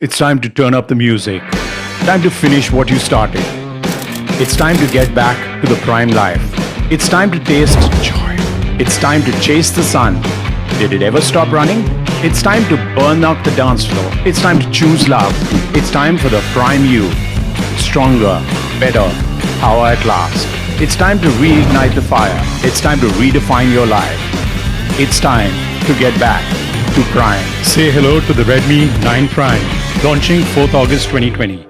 It's time to turn up the music. Time to finish what you started. It's time to get back to the prime life. It's time to taste joy. It's time to chase the sun. Did it ever stop running? It's time to burn out the dance floor. It's time to choose love. It's time for the prime you. Stronger, better, power at last. It's time to reignite the fire. It's time to redefine your life. It's time to get back to prime. Say hello to the Redmi 9 Prime, launching 4th August 2020.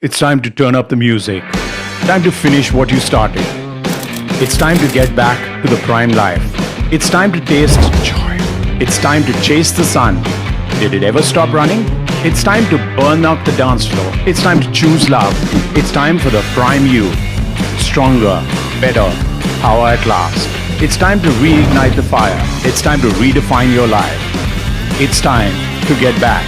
It's time to turn up the music. Time to finish what you started. It's time to get back to the prime life. It's time to taste joy. It's time to chase the sun. Did it ever stop running? It's time to burn out the dance floor. It's time to choose love. It's time for the prime you. Stronger, better, power at last. It's time to reignite the fire. It's time to redefine your life. It's time to get back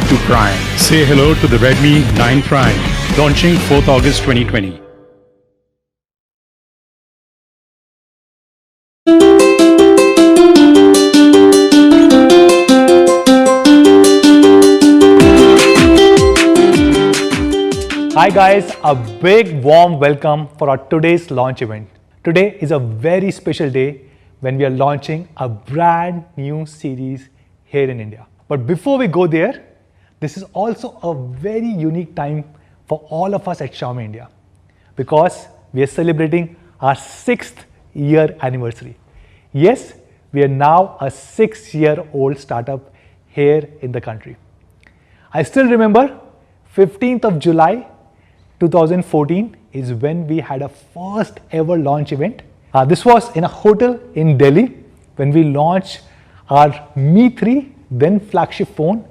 to prime. Say hello to the Redmi 9 Prime, launching 4th August 2020. Hi guys, a big warm welcome for our today's launch event. Today is a very special day when we are launching a brand new series here in India. But before we go there, this is also a very unique time for all of us at Xiaomi India because we are celebrating our 6th year anniversary. Yes, we are now a 6-year-old startup here in the country. I still remember 15th of July 2014 is when we had a first ever launch event. This was in a hotel in Delhi when we launched our Mi 3, then flagship phone,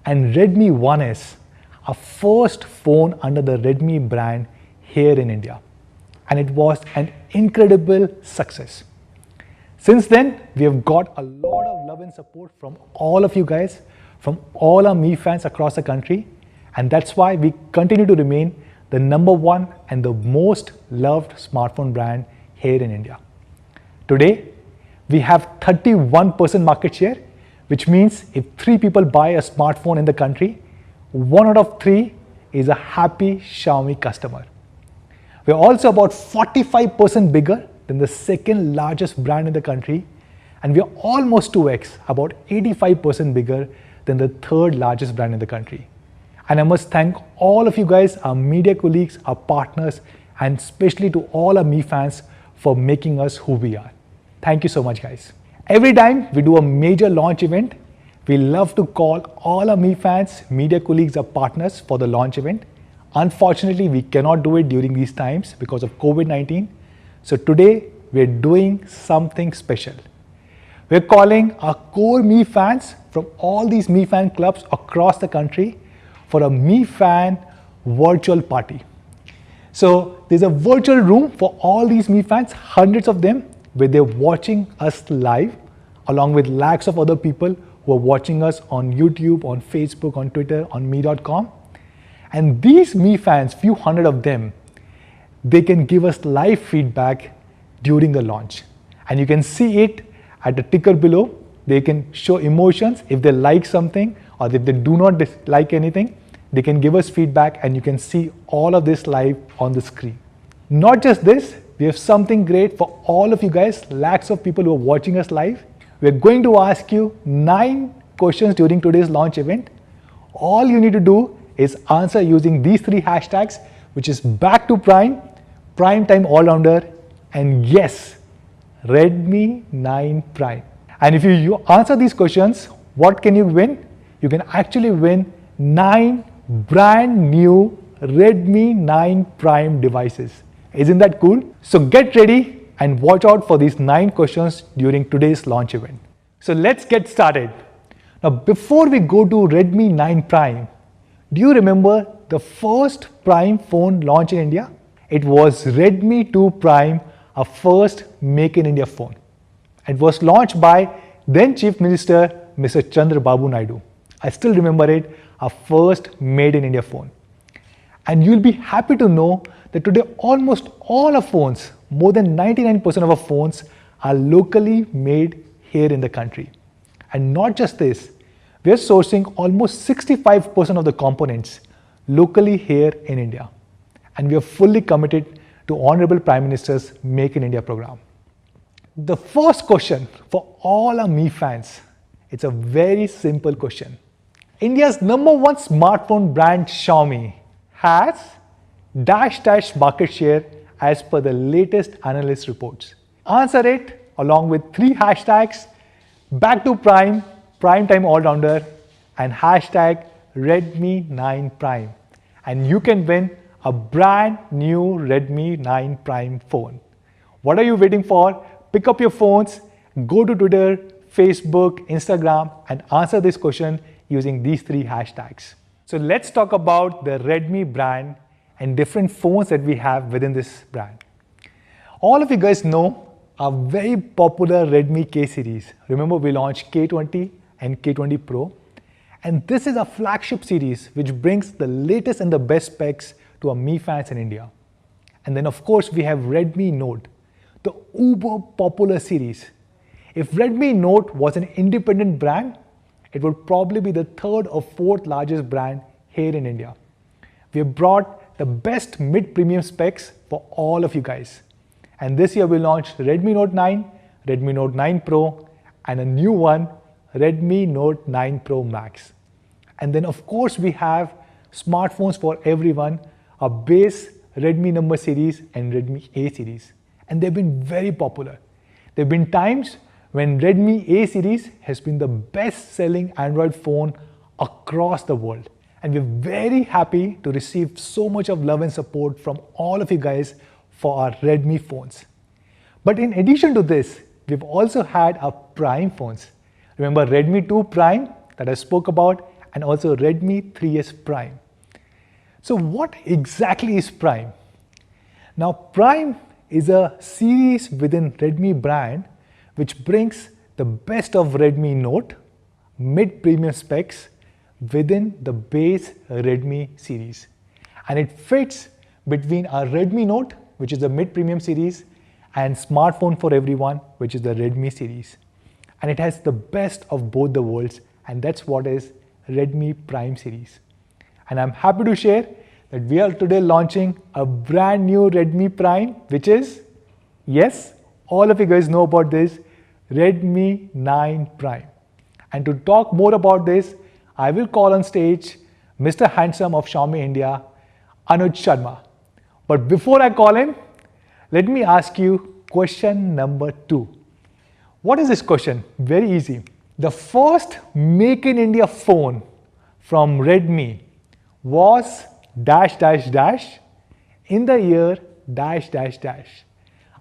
and Redmi 1S, our first phone under the Redmi brand here in India. And it was an incredible success. Since then, we have got a lot of love and support from all of you guys, from all our Mi fans across the country. And that's why we continue to remain the #1 and the most loved smartphone brand here in India. Today, we have 31% market share, which means if 3 people buy a smartphone in the country, 1 out of 3 is a happy Xiaomi customer. We're also about 45% bigger than the second largest brand in the country, and we're almost 2x, about 85% bigger than the third largest brand in the country. And I must thank all of you guys, our media colleagues, our partners, and especially to all our Mi fans for making us who we are. Thank you so much, guys. Every time we do a major launch event, we love to call all our Mi fans, media colleagues, or partners for the launch event. Unfortunately, we cannot do it during these times because of COVID-19. So today, we're doing something special. We're calling our core Mi fans from all these Mi fan clubs across the country for a Mi fan virtual party. So there's a virtual room for all these Mi fans, hundreds of them, where they're watching us live, along with lakhs of other people who are watching us on YouTube, on Facebook, on Twitter, on mi.com. And these Mi fans, few hundred of them, they can give us live feedback during the launch. And you can see it at the ticker below. They can show emotions if they like something or if they do not like anything. They can give us feedback and you can see all of this live on the screen. Not just this, we have something great for all of you guys, lakhs of people who are watching us live. We're going to ask you 9 questions during today's launch event. All you need to do is answer using these 3 hashtags, which is back to prime, prime time all-rounder, and yes, Redmi 9 Prime. And if you answer these questions, what can you win? You can actually win 9 brand new Redmi 9 Prime devices. Isn't that cool? So get ready and watch out for these 9 questions during today's launch event. So let's get started. Now before we go to Redmi 9 Prime, do you remember the first Prime phone launch in India? It was Redmi 2 Prime, our first Make in India phone. It was launched by then Chief Minister Mr. Chandrababu Naidu. I still remember it, our first Made in India phone. And you'll be happy to know that today almost all our phones, more than 99% of our phones, are locally made here in the country. And not just this, we are sourcing almost 65% of the components locally here in India. And we are fully committed to Honorable Prime Minister's Make in India program. The first question for all our Mi fans, it's a very simple question. India's #1 smartphone brand Xiaomi has dash market share as per the latest analyst reports. Answer it along with 3 hashtags, back to prime, prime time all-rounder, and hashtag Redmi 9 Prime. And you can win a brand new Redmi 9 Prime phone. What are you waiting for? Pick up your phones, go to Twitter, Facebook, Instagram, and answer this question using these 3 hashtags. So let's talk about the Redmi brand and different phones that we have within this brand. All of you guys know our very popular Redmi K series. Remember, we launched K20 and K20 Pro. And this is a flagship series which brings the latest and the best specs to our Mi fans in India. And then of course we have Redmi Note, the uber popular series. If Redmi Note was an independent brand, it would probably be the 3rd or 4th largest brand here in India. We have brought the best mid-premium specs for all of you guys. And this year we launched Redmi Note 9, Redmi Note 9 Pro, and a new one, Redmi Note 9 Pro Max. And then of course we have smartphones for everyone, a base Redmi number series and Redmi A series. And they've been very popular. There have been times when Redmi A series has been the best selling Android phone across the world. And we're very happy to receive so much of love and support from all of you guys for our Redmi phones. But in addition to this, we've also had our Prime phones. Remember Redmi 2 Prime that I spoke about, and also Redmi 3S Prime. So what exactly is Prime? Now Prime is a series within Redmi brand which brings the best of Redmi Note, mid-premium specs within the base Redmi series. And it fits between our Redmi Note, which is the mid-premium series, and smartphone for everyone, which is the Redmi series. And it has the best of both the worlds, and that's what is Redmi Prime series. And I'm happy to share that we are today launching a brand new Redmi Prime, which is, yes, all of you guys know about this, Redmi 9 Prime. And to talk more about this, I will call on stage Mr. Handsome of Xiaomi India, Anuj Sharma. But before I call him, let me ask you question number 2. What is this question? Very easy. The first Make in India phone from Redmi was dash in the year dash.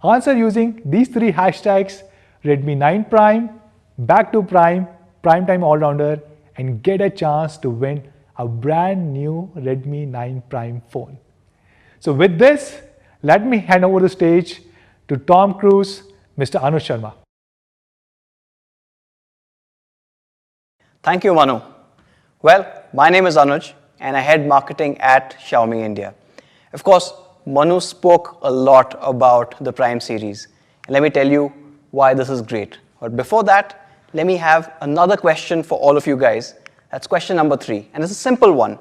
Answer using these 3 hashtags, Redmi 9 Prime, back to prime, prime time all-rounder, and get a chance to win a brand new Redmi 9 Prime phone. So with this, let me hand over the stage to Tom Cruise, Mr. Anuj Sharma. Thank you, Manu. Well, my name is Anuj and I head marketing at Xiaomi India. Of course, Manu spoke a lot about the Prime series. And let me tell you why this is great. But before that, let me have another question for all of you guys. That's question number 3. And it's a simple one.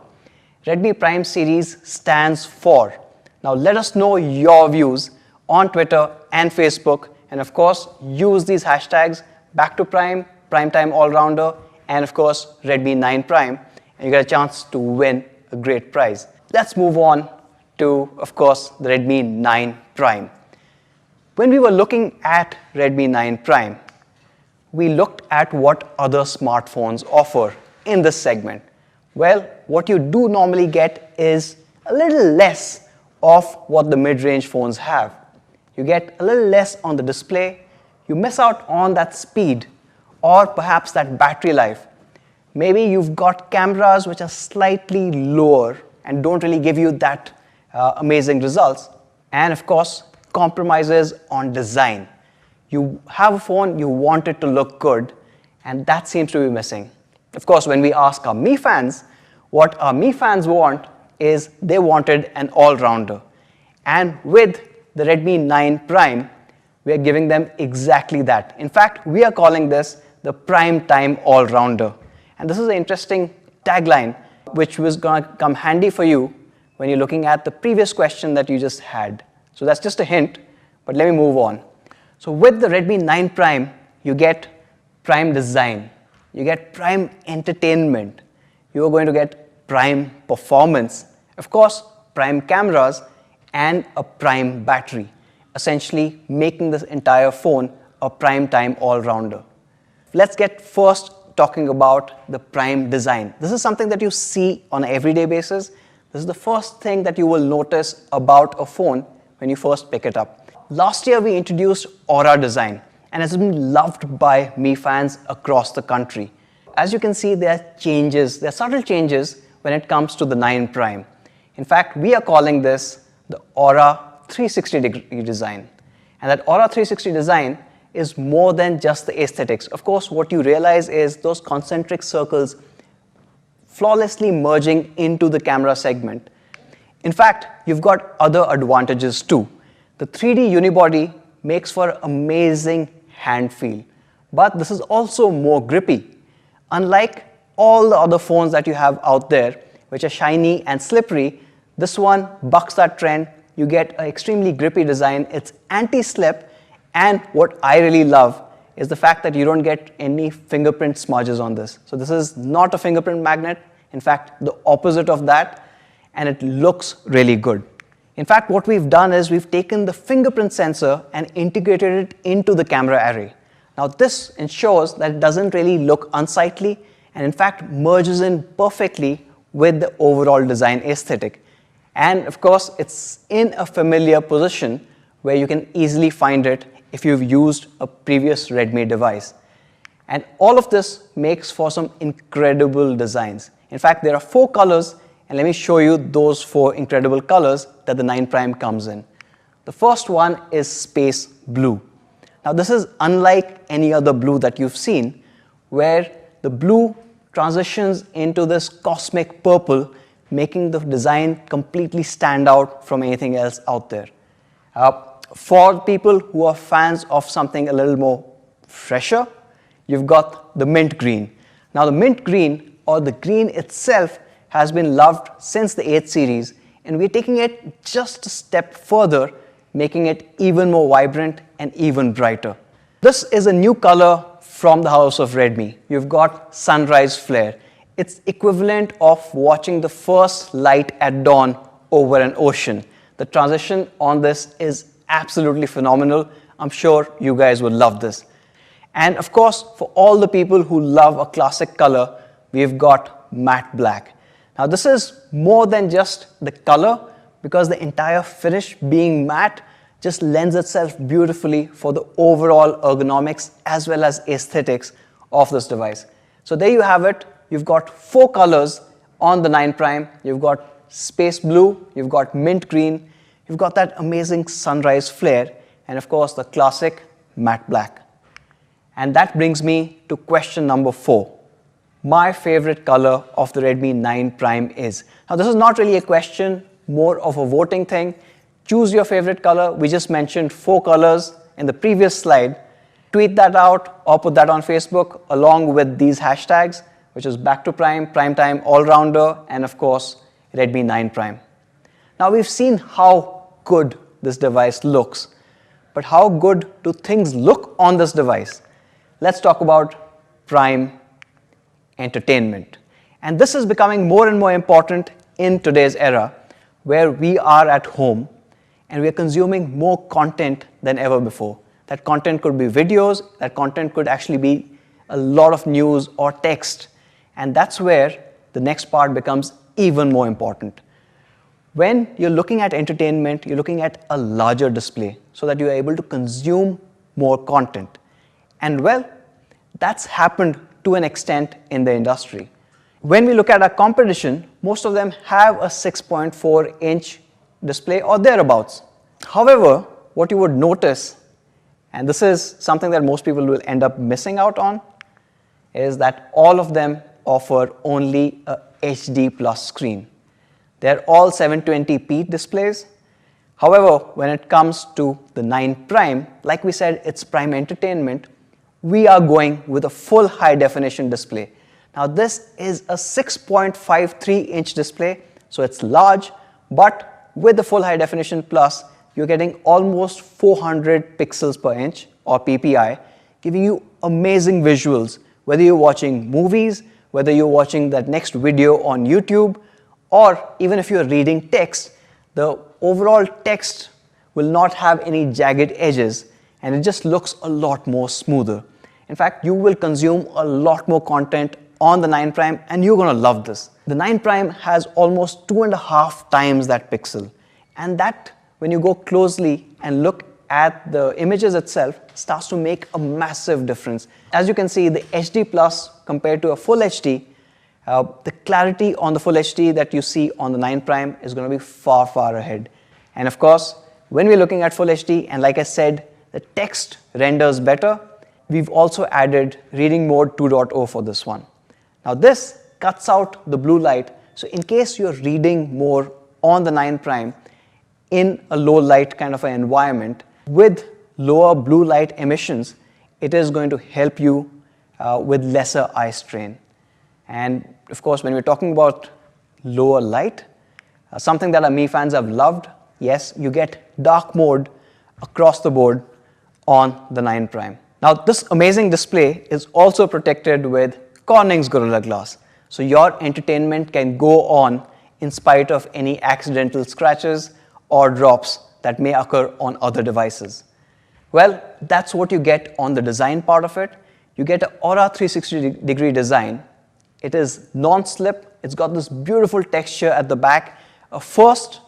Redmi Prime series stands for. Now let us know your views on Twitter and Facebook. And of course, use these hashtags back to prime, prime time all-rounder, and of course Redmi 9 Prime, and you get a chance to win a great prize. Let's move on to, of course, the Redmi 9 Prime. When we were looking at Redmi 9 Prime, we looked at what other smartphones offer in this segment. Well, what you do normally get is a little less of what the mid-range phones have. You get a little less on the display, you miss out on that speed or perhaps that battery life. Maybe you've got cameras which are slightly lower and don't really give you that amazing results. And of course, compromises on design. You have a phone, you want it to look good, and that seems to be missing. Of course, when we ask our Mi fans, what our Mi fans want is they wanted an all-rounder. And with the Redmi 9 Prime, we are giving them exactly that. In fact, we are calling this the Prime Time All-Rounder. And this is an interesting tagline, which was going to come handy for you when you're looking at the previous question that you just had. So that's just a hint, but let me move on. So with the Redmi 9 Prime, you get prime design, you get prime entertainment, you are going to get prime performance, of course, prime cameras, and a prime battery, essentially making this entire phone a prime time all-rounder. Let's get first talking about the prime design. This is something that you see on an everyday basis. This is the first thing that you will notice about a phone when you first pick it up. Last year, we introduced Aura design, and it's been loved by Mi fans across the country. As you can see, there are changes, there are subtle changes when it comes to the 9 Prime. In fact, we are calling this the Aura 360-degree design. And that Aura 360 design is more than just the aesthetics. Of course, what you realize is those concentric circles flawlessly merging into the camera segment. In fact, you've got other advantages too. The 3D unibody makes for amazing hand feel, but this is also more grippy. Unlike all the other phones that you have out there, which are shiny and slippery, this one bucks that trend. You get an extremely grippy design. It's anti-slip, and what I really love is the fact that you don't get any fingerprint smudges on this. So this is not a fingerprint magnet. In fact, the opposite of that, and it looks really good. In fact, what we've done is we've taken the fingerprint sensor and integrated it into the camera array. Now this ensures that it doesn't really look unsightly and in fact merges in perfectly with the overall design aesthetic. And of course, it's in a familiar position where you can easily find it if you've used a previous Redmi device. And all of this makes for some incredible designs. In fact, there are 4 colors, and let me show you those 4 incredible colors that the 9 Prime comes in. The first one is space blue. Now this is unlike any other blue that you've seen, where the blue transitions into this cosmic purple, making the design completely stand out from anything else out there. For people who are fans of something a little more fresher, you've got the mint green. Now the mint green, or the green itself, has been loved since the 8 series, and we're taking it just a step further, making it even more vibrant and even brighter. This is a new color from the house of Redmi. You've got sunrise flare. It's equivalent of watching the first light at dawn over an ocean. The transition on this is absolutely phenomenal. I'm sure you guys would love this. And of course, for all the people who love a classic color, we've got matte black. Now this is more than just the color, because the entire finish being matte just lends itself beautifully for the overall ergonomics as well as aesthetics of this device. So there you have it. You've got 4 colors on the 9 Prime. You've got space blue, you've got mint green, you've got that amazing sunrise flare, and of course the classic matte black. And that brings me to question number 4. My favorite color of the Redmi 9 Prime is. Now this is not really a question, more of a voting thing. Choose your favorite color. We just mentioned 4 colors in the previous slide. Tweet that out or put that on Facebook along with these hashtags, which is back to prime, prime time, all-rounder, and of course, Redmi 9 Prime. Now we've seen how good this device looks, but how good do things look on this device? let's talk about prime entertainment. And this is becoming more and more important in today's era where we are at home and we are consuming more content than ever before. That content could be videos, that content could actually be a lot of news or text. And that's where the next part becomes even more important. When you're looking at entertainment, you're looking at a larger display so that you're able to consume more content. And well, that's happened to an extent in the industry. When we look at our competition, most of them have a 6.4-inch display or thereabouts. However, what you would notice, and this is something that most people will end up missing out on, is that all of them offer only a HD plus screen. They're all 720p displays. However, when it comes to the 9 Prime, like we said, it's prime entertainment, we are going with a full high definition display. Now this is a 6.53-inch display, so it's large, but with the full high definition plus, you're getting almost 400 pixels per inch or PPI, giving you amazing visuals, whether you're watching movies, whether you're watching that next video on YouTube, or even if you're reading text, the overall text will not have any jagged edges and it just looks a lot more smoother. In fact, you will consume a lot more content on the 9 Prime and you're going to love this. The 9 Prime has almost 2.5 times that pixel, and that, when you go closely and look at the images itself, starts to make a massive difference. As you can see, the HD Plus compared to a full HD, the clarity on the full HD that you see on the 9 Prime is going to be far, far ahead. And of course, when we're looking at full HD, and like I said, the text renders better, we've also added reading mode 2.0 for this one. Now this cuts out the blue light, so in case you're reading more on the 9 Prime in a low light kind of an environment with lower blue light emissions, it is going to help you with lesser eye strain. And of course, when we're talking about lower light, something that our Mi fans have loved, yes, you get dark mode across the board on the 9 Prime. Now this amazing display is also protected with Corning's Gorilla Glass, so your entertainment can go on in spite of any accidental scratches or drops that may occur on other devices. Well, that's what you get on the design part of it. You get an Aura 360-degree design. It is non-slip. It's got this beautiful texture at the back. First,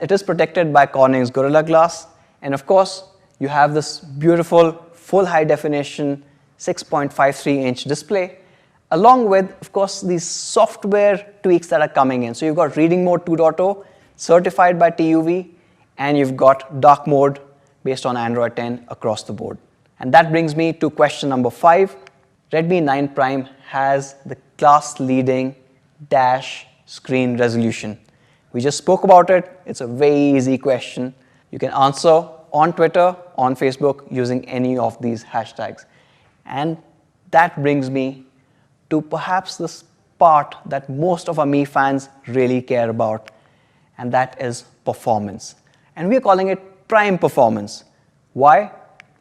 it is protected by Corning's Gorilla Glass, and of course, you have this beautiful full high definition 6.53-inch display, along with, of course, these software tweaks that are coming in. So you've got reading mode 2.0 certified by TUV, and you've got dark mode based on Android 10 across the board. And that brings me to question number 5. Redmi 9 Prime has the class-leading dash screen resolution. We just spoke about it. It's a very easy question. You can answer on Twitter, on Facebook, using any of these hashtags. And that brings me to perhaps this part that most of our Mi fans really care about, and that is performance. And we're calling it prime performance. Why?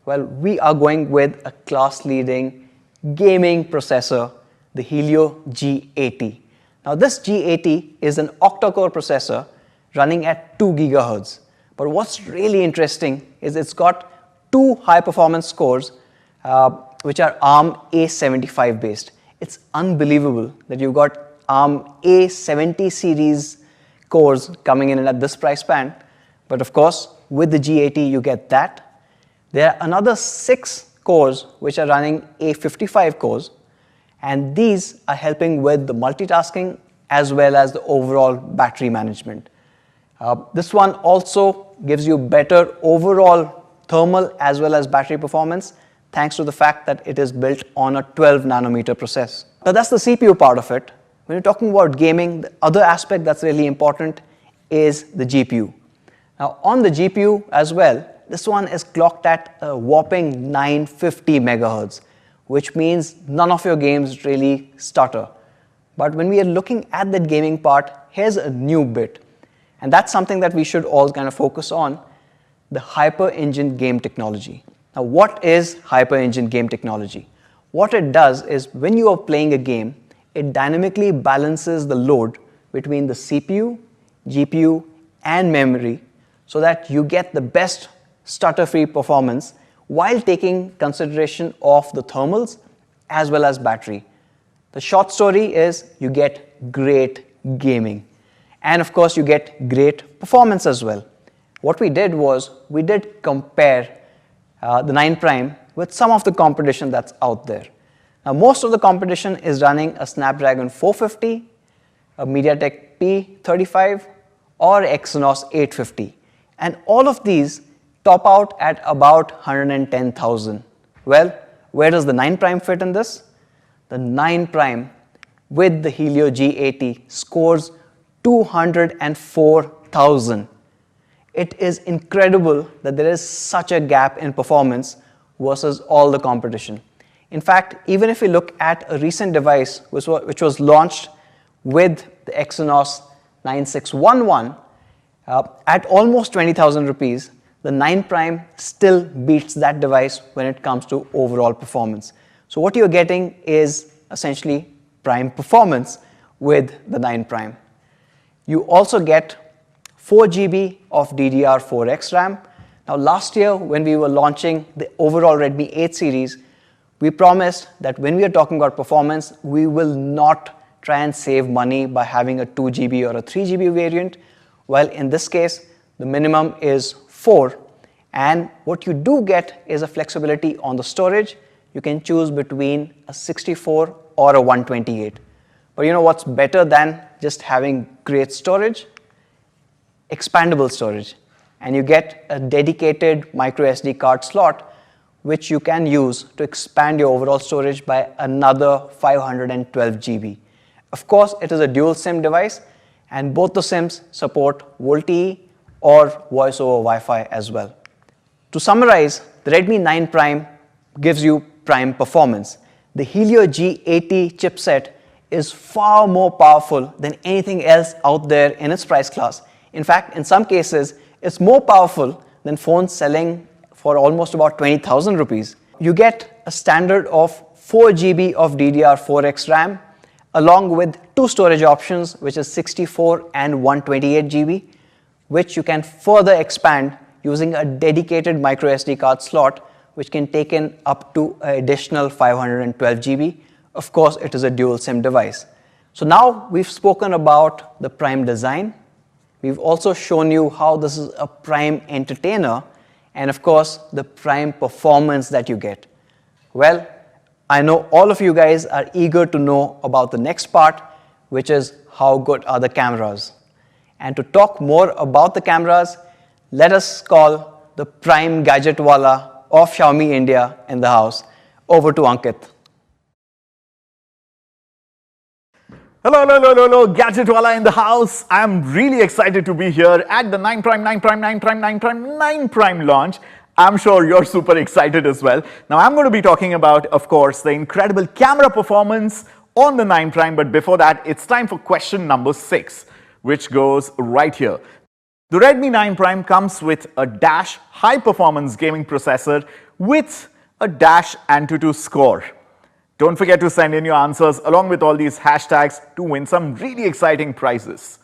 Well, we are going with a class-leading gaming processor, the Helio G80. Now this G80 is an octa-core processor running at 2 GHz. But what's really interesting is it's got 2 high-performance cores which are ARM A75 based. It's unbelievable that you've got ARM A70 series cores coming in at this price band. But of course, with the G80, you get that. There are another 6 cores which are running A55 cores, and these are helping with the multitasking as well as the overall battery management. This one also gives you better overall thermal as well as battery performance, thanks to the fact that it is built on a 12 nanometer process. Now that's the CPU part of it. When you're talking about gaming, the other aspect that's really important is the GPU. Now on the GPU as well, this one is clocked at a whopping 950 megahertz, which means none of your games really stutter. But when we are looking at that gaming part, here's a new bit. And that's something that we should all kind of focus on, the Hyper Engine game technology. Now, what is HyperEngine game technology? What it does is when you are playing a game, it dynamically balances the load between the CPU, GPU, and memory so that you get the best stutter-free performance while taking consideration of the thermals as well as battery. The short story is you get great gaming. And of course, you get great performance as well. What we did was we did compare the 9prime with some of the competition that's out there. Now, most of the competition is running a Snapdragon 450, a MediaTek P35, or Exynos 850. And all of these top out at about 110,000. Well, where does the 9prime fit in this? The 9prime with the Helio G80 scores 204,000. It is incredible that there is such a gap in performance versus all the competition. In fact, even if we look at a recent device which was launched with the Exynos 9611 at almost 20,000 rupees, the 9prime still beats that device when it comes to overall performance. So what you're getting is essentially prime performance with the 9prime. You also get 4 GB of DDR4X RAM. Now, last year when we were launching the overall Redmi 8 series, we promised that when we are talking about performance, we will not try and save money by having a 2 GB or a 3 GB variant. Well, in this case, the minimum is 4. And what you do get is a flexibility on the storage. You can choose between a 64 or a 128. But you know what's better than just having great storage? Expandable storage. And you get a dedicated micro SD card slot which you can use to expand your overall storage by another 512 GB. Of course, it is a dual SIM device, and both the SIMs support VoLTE or voice over Wi-Fi as well. To summarize, the Redmi 9prime gives you prime performance. The Helio G80 chipset is far more powerful than anything else out there in its price class. In fact, in some cases, it's more powerful than phones selling for almost about 20,000 rupees. You get a standard of 4 GB of DDR4X RAM along with 2 storage options, which is 64 and 128 GB, which you can further expand using a dedicated micro SD card slot, which can take in up to an additional 512 GB. Of course, it is a dual SIM device. So now we've spoken about the prime design. We've also shown you how this is a prime entertainer, and of course, the prime performance that you get. Well, I know all of you guys are eager to know about the next part, which is how good are the cameras. And to talk more about the cameras, let us call the prime gadgetwala of Xiaomi India in the house. Over to Ankit. Hello, Gadgetwala in the house. I'm really excited to be here at the 9prime launch. I'm sure you're super excited as well. Now, I'm going to be talking about, of course, the incredible camera performance on the 9prime. But before that, it's time for question number 6, which goes right here. The Redmi 9prime comes with a Dash high-performance gaming processor with a Dash Antutu score. Don't forget to send in your answers along with all these hashtags to win some really exciting prizes.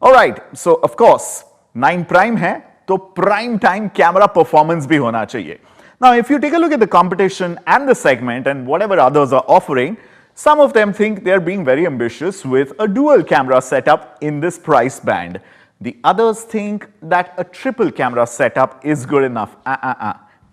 Alright, so of course, 9prime hai, to prime time camera performance bhi hona chahiye. Now, if you take a look at the competition and the segment and whatever others are offering, some of them think they're being very ambitious with a dual camera setup in this price band. The others think that a triple camera setup is good enough.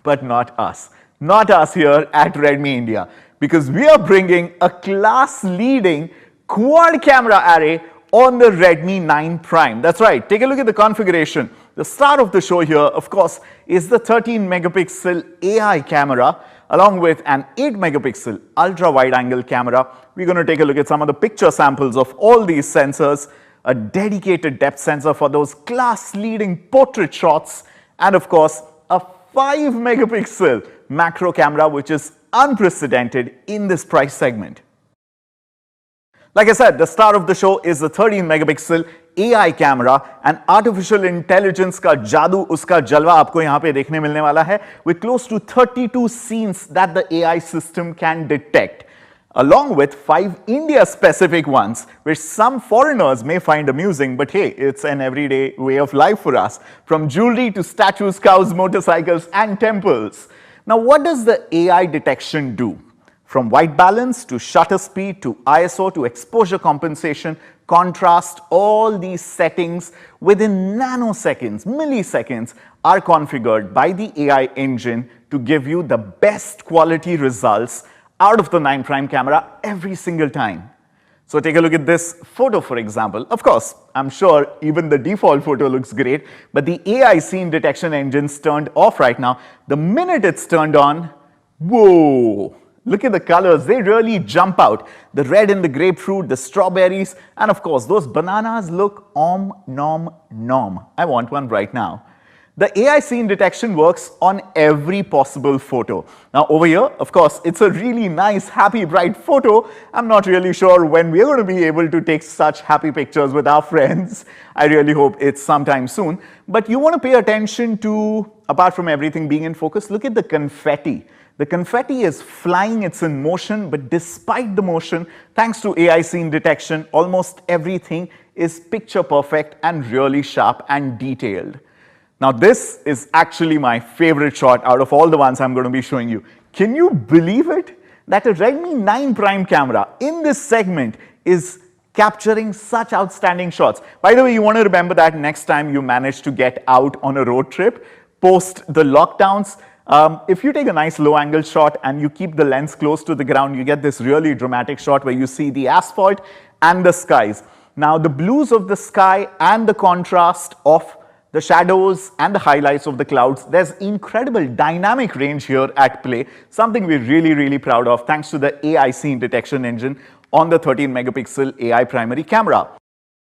But not us. Not us here at Redmi India, because we are bringing a class-leading quad camera array on the Redmi 9prime. That's right, take a look at the configuration. The star of the show here, of course, is the 13 megapixel AI camera along with an 8 megapixel ultra wide angle camera. We're going to take a look at some of the picture samples of all these sensors, a dedicated depth sensor for those class-leading portrait shots, and of course, a 5 megapixel macro camera, which is unprecedented in this price segment. Like I said, the star of the show is the 13 megapixel AI camera and artificial intelligence का जादू उसका जलवा आपको यहाँ पे देखने मिलने वाला है with close to 32 scenes that the AI system can detect, along with 5 India-specific ones, which some foreigners may find amusing, but hey, it's an everyday way of life for us, from jewelry to statues, cows, motorcycles, and temples. Now, what does the AI detection do? From white balance to shutter speed to ISO to exposure compensation, contrast, all these settings within nanoseconds, milliseconds are configured by the AI engine to give you the best quality results out of the 9prime camera every single time. So take a look at this photo, for example. Of course, I'm sure even the default photo looks great, but the AI scene detection engine's turned off right now. The minute it's turned on, whoa! Look at the colors, they really jump out. The red in the grapefruit, the strawberries, and of course, those bananas look nom nom. I want one right now. The AI scene detection works on every possible photo. Now over here, of course, it's a really nice, happy, bright photo. I'm not really sure when we're going to be able to take such happy pictures with our friends. I really hope it's sometime soon. But you want to pay attention to, apart from everything being in focus, look at the confetti. The confetti is flying, it's in motion, but despite the motion, thanks to AI scene detection, almost everything is picture perfect and really sharp and detailed. Now this is actually my favorite shot out of all the ones I'm going to be showing you. Can you believe it? That a Redmi 9prime camera in this segment is capturing such outstanding shots. By the way, you want to remember that next time you manage to get out on a road trip, post the lockdowns, if you take a nice low angle shot and you keep the lens close to the ground, you get this really dramatic shot where you see the asphalt and the skies. Now the blues of the sky and the contrast of the shadows and the highlights of the clouds, there's incredible dynamic range here at play, something we're really proud of thanks to the AI scene detection engine on the 13 megapixel AI primary camera.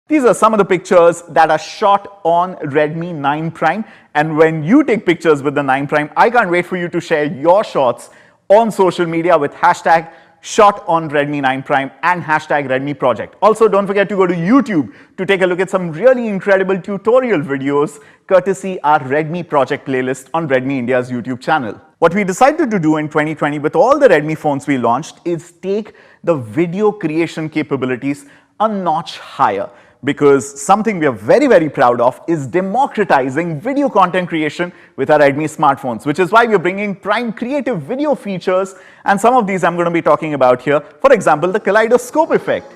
These are some of the pictures that are shot on Redmi 9prime, and when you take pictures with the 9prime, I can't wait for you to share your shots on social media with hashtag shot on Redmi 9prime and hashtag Redmi project. Also, don't forget to go to YouTube to take a look at some really incredible tutorial videos courtesy our Redmi project playlist on Redmi India's YouTube channel. What we decided to do in 2020 with all the Redmi phones we launched is take the video creation capabilities a notch higher, because something we are very proud of is democratizing video content creation with our Redmi smartphones, which is why we are bringing prime creative video features, and some of these I'm going to be talking about here. For example, the kaleidoscope effect.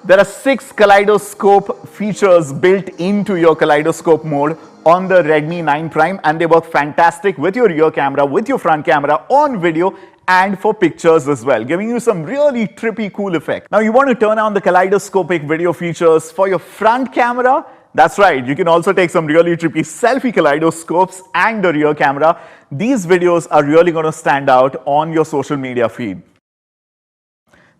There are 6 kaleidoscope features built into your kaleidoscope mode on the Redmi 9prime, and they work fantastic with your rear camera, with your front camera, on video, and for pictures as well, giving you some really trippy, cool effect. Now you want to turn on the kaleidoscopic video features for your front camera? That's right, you can also take some really trippy selfie kaleidoscopes and the rear camera. These videos are really going to stand out on your social media feed.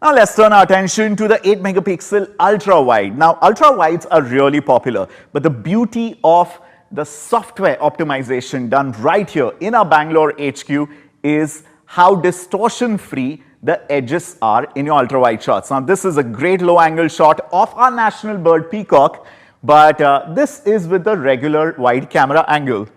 Now let's turn our attention to the 8 megapixel ultra wide. Now ultra wides are really popular, but the beauty of the software optimization done right here in our Bangalore HQ is how distortion free the edges are in your ultra wide shots. Now this is a great low angle shot of our national bird peacock, but this is with the regular wide camera angle.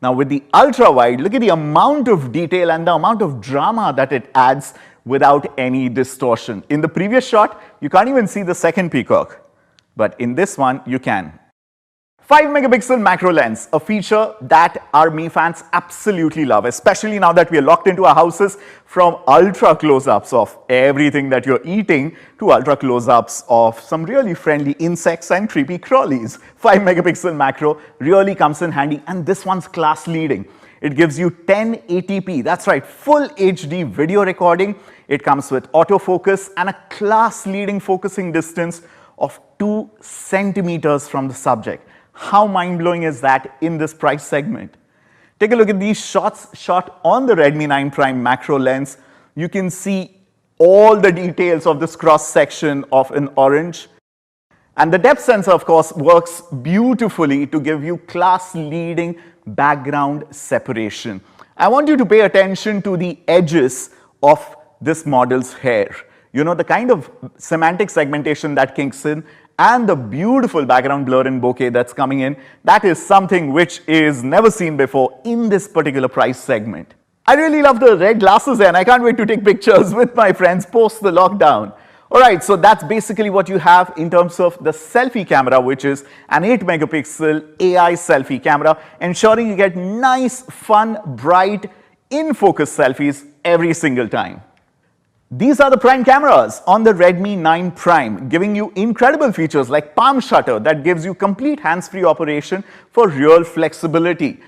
Now with the ultra wide, look at the amount of detail and the amount of drama that it adds without any distortion. In the previous shot, you can't even see the second peacock, but in this one you can. 5 megapixel macro lens, a feature that our Mi fans absolutely love, especially now that we are locked into our houses, from ultra close-ups of everything that you're eating to ultra close-ups of some really friendly insects and creepy crawlies. 5 megapixel macro really comes in handy, and this one's class leading. It gives you 1080p, that's right, full HD video recording. It comes with autofocus and a class leading focusing distance of 2 centimeters from the subject. How mind-blowing is that in this price segment? Take a look at these shots shot on the Redmi 9prime macro lens. You can see all the details of this cross section of an orange. And the depth sensor, of course, works beautifully to give you class-leading background separation. I want you to pay attention to the edges of this model's hair. You know, the kind of semantic segmentation that kicks in and the beautiful background blur and bokeh that's coming in, that is something which is never seen before in this particular price segment. I really love the red glasses and I can't wait to take pictures with my friends post the lockdown. Alright, so that's basically what you have in terms of the selfie camera, which is an 8 megapixel AI selfie camera, ensuring you get nice, fun, bright, in-focus selfies every single time. These are the prime cameras on the Redmi 9 Prime, giving you incredible features like palm shutter that gives you complete hands-free operation for real flexibility.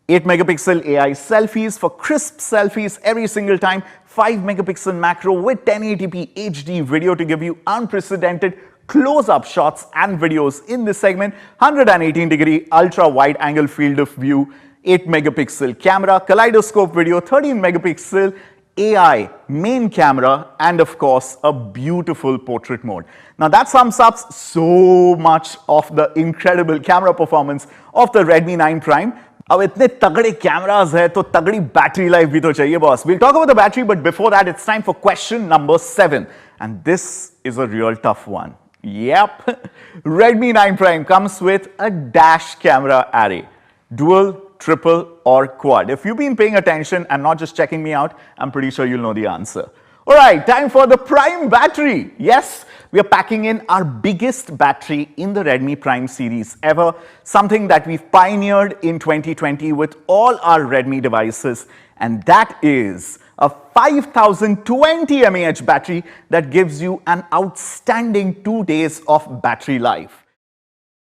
8 megapixel AI selfies for crisp selfies every single time, 5 megapixel macro with 1080p HD video to give you unprecedented close-up shots and videos in this segment, 118-degree ultra-wide angle field of view, 8 megapixel camera, kaleidoscope video, 13 megapixel AI main camera, and of course a beautiful portrait mode. Now that sums up so much of the incredible camera performance of the Redmi 9 Prime. अब इतने तगड़े cameras है तो तगड़ी battery life भी तो चाहिए boss. We'll talk about the battery, but before that it's time for question number 7, and this is a real tough one. Yep, Redmi 9 Prime comes with a dash camera array, dual, triple or quad. If you've been paying attention and not just checking me out, I'm pretty sure you'll know the answer. Alright, time for the Prime battery. Yes, we are packing in our biggest battery in the Redmi Prime series ever, something that we've pioneered in 2020 with all our Redmi devices, and that is a 5020 mAh battery that gives you an outstanding 2 days of battery life.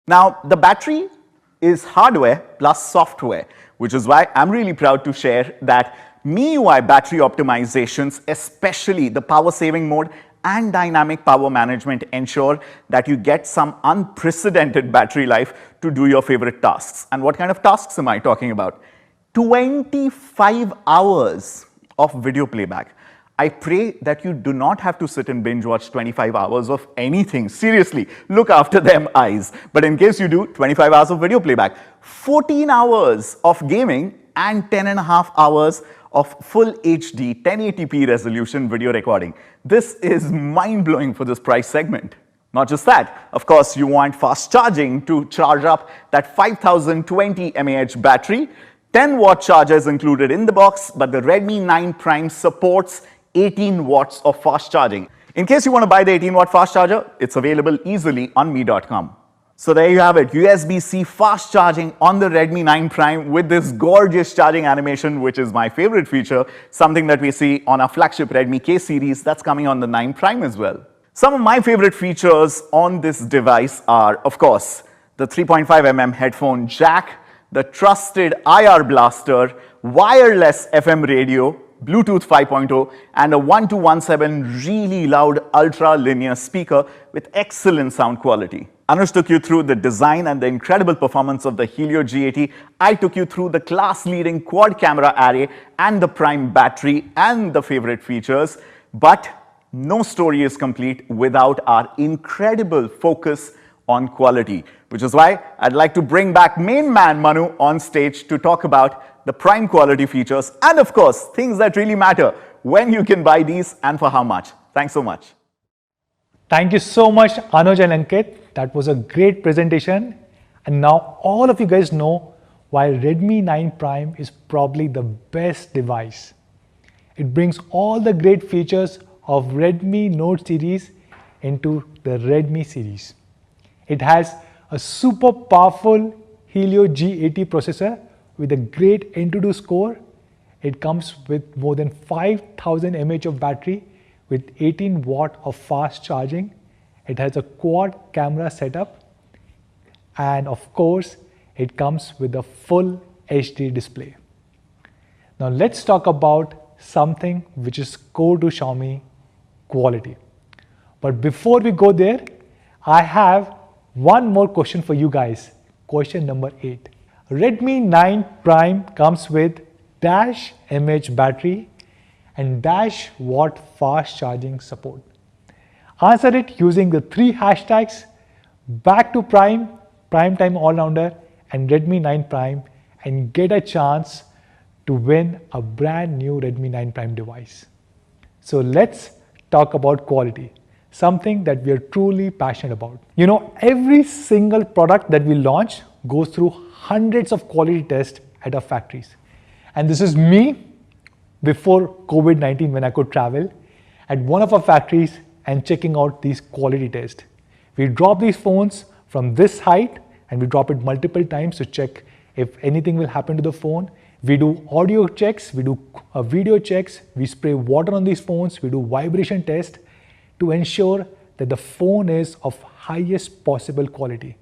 Now, the battery is hardware plus software, which is why I'm really proud to share that MIUI battery optimizations, especially the power saving mode and dynamic power management, ensure that you get some unprecedented battery life to do your favorite tasks. And what kind of tasks am I talking about? 25 hours of video playback. I pray that you do not have to sit and binge watch 25 hours of anything. Seriously, look after them eyes. But in case you do, 25 hours of video playback, 14 hours of gaming, and 10.5 hours of full HD 1080p resolution video recording. This is mind-blowing for this price segment. Not just that, of course, you want fast charging to charge up that 5020 mAh battery. 10-watt charger is included in the box, but the Redmi 9 Prime supports 18 watts of fast charging. In case you want to buy the 18-watt fast charger, it's available easily on mi.com. So there you have it, USB-C fast charging on the Redmi 9 Prime with this gorgeous charging animation, which is my favorite feature, something that we see on our flagship Redmi K series that's coming on the 9 Prime as well. Some of my favorite features on this device are, of course, the 3.5mm headphone jack, the trusted IR blaster, wireless FM radio, Bluetooth 5.0, and a 1217 really loud ultra-linear speaker with excellent sound quality. Anush took you through the design and the incredible performance of the Helio G80. I took you through the class-leading quad camera array and the Prime battery and the favorite features. But no story is complete without our incredible focus on quality, which is why I'd like to bring back main man Manu on stage to talk about the Prime quality features and, of course, things that really matter, when you can buy these and for how much. Thanks so much. Thank you so much, Anuj and Ankit. That was a great presentation. And now all of you guys know why Redmi 9 Prime is probably the best device. It brings all the great features of Redmi Note series into the Redmi series. It has a super powerful Helio G80 processor with a great Antutu score. It comes with more than 5000 mAh of battery with 18 watt of fast charging. It has a quad camera setup, and of course it comes with a full HD display. Now let's talk about something which is core to Xiaomi: quality. But before we go there, I have one more question for you guys. Question number 8. Redmi 9 Prime comes with dash mAh battery and dash watt fast charging support. Answer it using the 3 hashtags back to Prime, Prime Time All-Rounder and Redmi 9 Prime, and get a chance to win a brand new Redmi 9 Prime device. So let's talk about quality, something that we are truly passionate about. You know, every single product that we launch goes through hundreds of quality tests at our factories. And this is me before COVID-19 when I could travel at one of our factories and checking out these quality tests. We drop these phones from this height and we drop it multiple times to check if anything will happen to the phone. We do audio checks, we do video checks, we spray water on these phones, we do vibration test to ensure that the phone is of highest possible quality.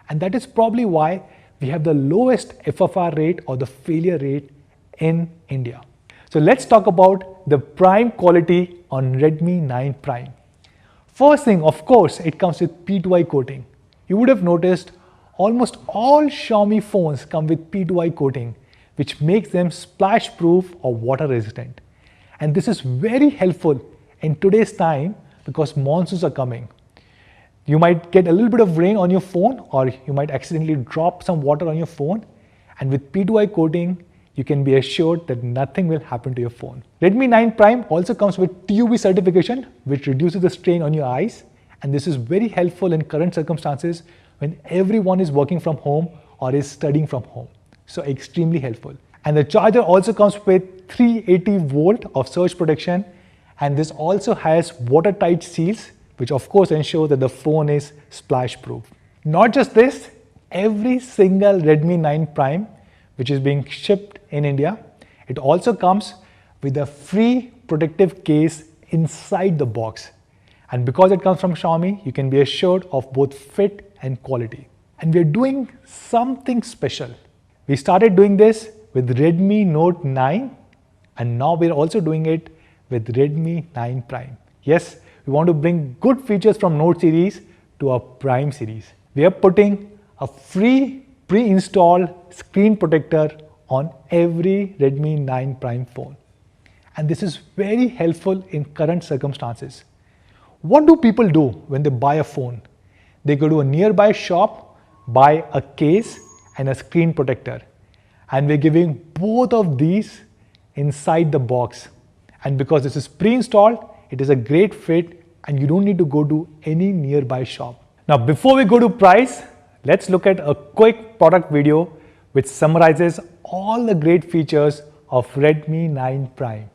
And that is probably why we have the lowest FFR rate or the failure rate in India. So let's talk about the prime quality on Redmi 9 Prime. First thing, of course, it comes with P2I coating. You would have noticed almost all Xiaomi phones come with P2I coating, which makes them splash proof or water resistant. And this is very helpful in today's time because monsoons are coming. You might get a little bit of rain on your phone or you might accidentally drop some water on your phone, and with P2I coating, you can be assured that nothing will happen to your phone. Redmi 9 Prime also comes with TUV certification, which reduces the strain on your eyes, and this is very helpful in current circumstances when everyone is working from home or is studying from home. So extremely helpful. And the charger also comes with 380 volt of surge protection, and this also has watertight seals, which of course ensure that the phone is splash proof. Not just this, every single Redmi 9 Prime which is being shipped in India, it also comes with a free protective case inside the box. And because it comes from Xiaomi, you can be assured of both fit and quality. And we're doing something special. We started doing this with Redmi Note 9, and now we're also doing it with Redmi 9 Prime. Yes, we want to bring good features from Note series to our Prime series. We are putting a free pre-installed screen protector on every Redmi 9 Prime phone. And this is very helpful in current circumstances. What do people do when they buy a phone? They go to a nearby shop, buy a case and a screen protector. And we're giving both of these inside the box. And because this is pre-installed, it is a great fit and you don't need to go to any nearby shop. Now, before we go to price, let's look at a quick product video which summarizes all the great features of Redmi 9 Prime.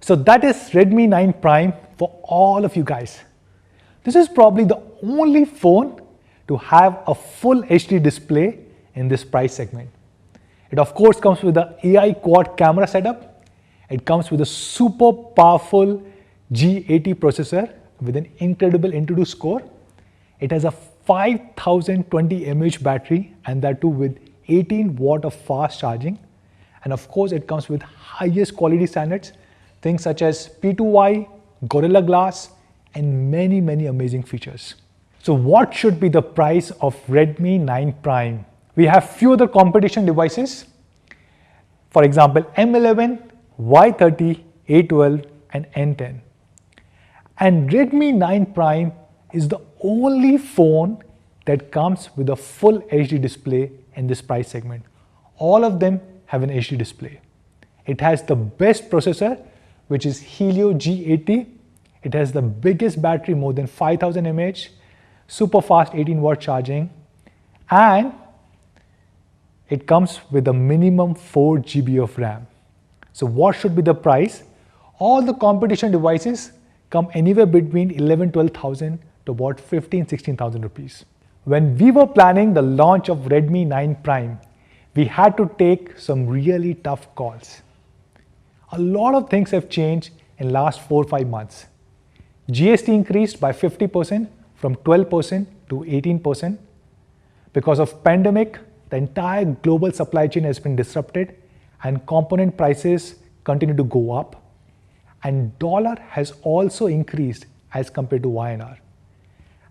So that is Redmi 9 Prime for all of you guys. This is probably the only phone to have a full HD display in this price segment. It of course comes with the AI quad camera setup. It comes with a super powerful G80 processor with an incredible Antutu score. It has a 5020 mAh battery, and that too with 18 watt of fast charging. And of course it comes with highest quality standards, things such as P2I, Gorilla Glass, and many amazing features. So what should be the price of Redmi 9 Prime? We have few other competition devices. For example, M11, Y30, A12, and N10. And Redmi 9 Prime is the only phone that comes with a full HD display in this price segment. All of them have an HD display. It has the best processor, which is Helio G80. It has the biggest battery, more than 5000 mAh, super fast 18 watt charging, and it comes with a minimum 4 GB of RAM. So what should be the price? All the competition devices come anywhere between 11,000-12,000 to about 15,000-16,000 rupees. When we were planning the launch of Redmi 9 Prime, we had to take some really tough calls. A lot of things have changed in last 4-5 months. GST increased by 50% from 12% to 18%. Because of pandemic, the entire global supply chain has been disrupted and component prices continue to go up. And dollar has also increased as compared to INR.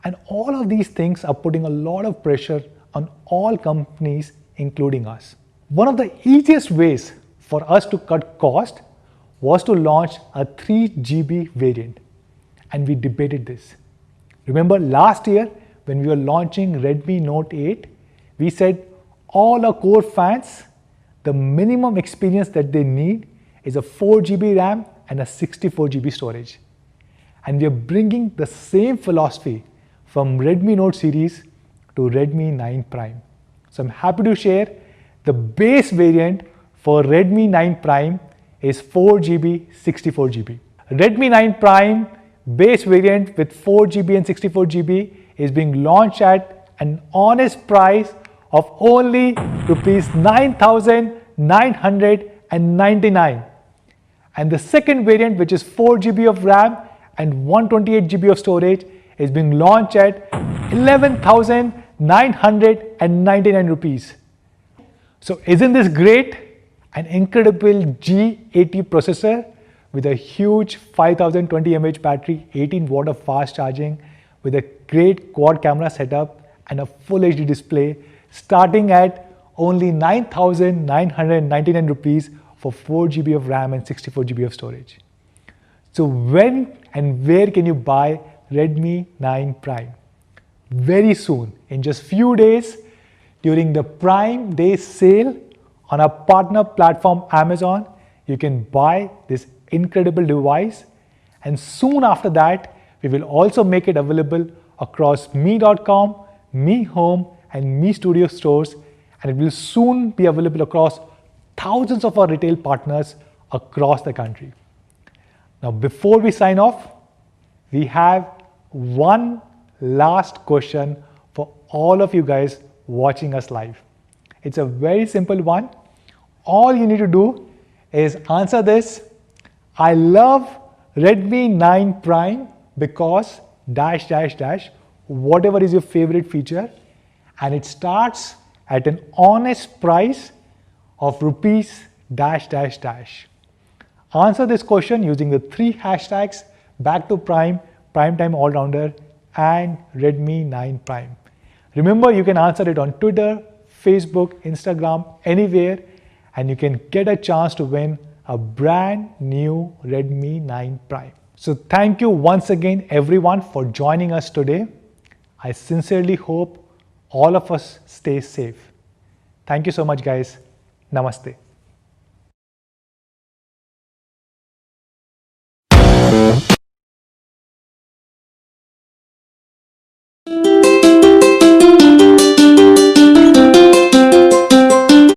And all of these things are putting a lot of pressure on all companies, including us. One of the easiest ways for us to cut cost was to launch a 3 GB variant. And we debated this. Remember last year when we were launching Redmi Note 8, we said all our core fans, the minimum experience that they need is a 4 GB RAM and a 64 GB storage. And we are bringing the same philosophy from Redmi Note series to Redmi 9 Prime. So I'm happy to share the base variant for Redmi 9 Prime is 4 GB, 64 GB. Redmi 9 Prime base variant with 4 GB and 64 GB is being launched at an honest price of only rupees 9,999. And the second variant, which is 4 GB of RAM and 128 GB of storage, is being launched at 11,999 rupees. So isn't this great? An incredible G80 processor with a huge 5020 mAh battery, 18 watt of fast charging, with a great quad camera setup and a full HD display, starting at only 9,999 rupees for 4 GB of RAM and 64 GB of storage. So when and where can you buy Redmi 9 Prime? Very soon, in just few days, during the Prime Day sale on our partner platform Amazon, you can buy this incredible device, and soon after that, we will also make it available across me.com, Me Home and Me Studio stores, and it will soon be available across thousands of our retail partners across the country. Now, before we sign off, we have one last question for all of you guys watching us live. It's a very simple one. All you need to do is answer this. I love Redmi 9 Prime because dash dash dash, whatever is your favorite feature, and it starts at an honest price of rupees dash dash dash. Answer this question using the 3 hashtags back to Prime, Prime Time All-Rounder and Redmi 9 Prime. Remember, you can answer it on Twitter, Facebook, Instagram, anywhere, and you can get a chance to win a brand new Redmi 9 Prime. So thank you once again everyone for joining us today. I sincerely hope all of us stay safe. Thank you so much guys. Namaste.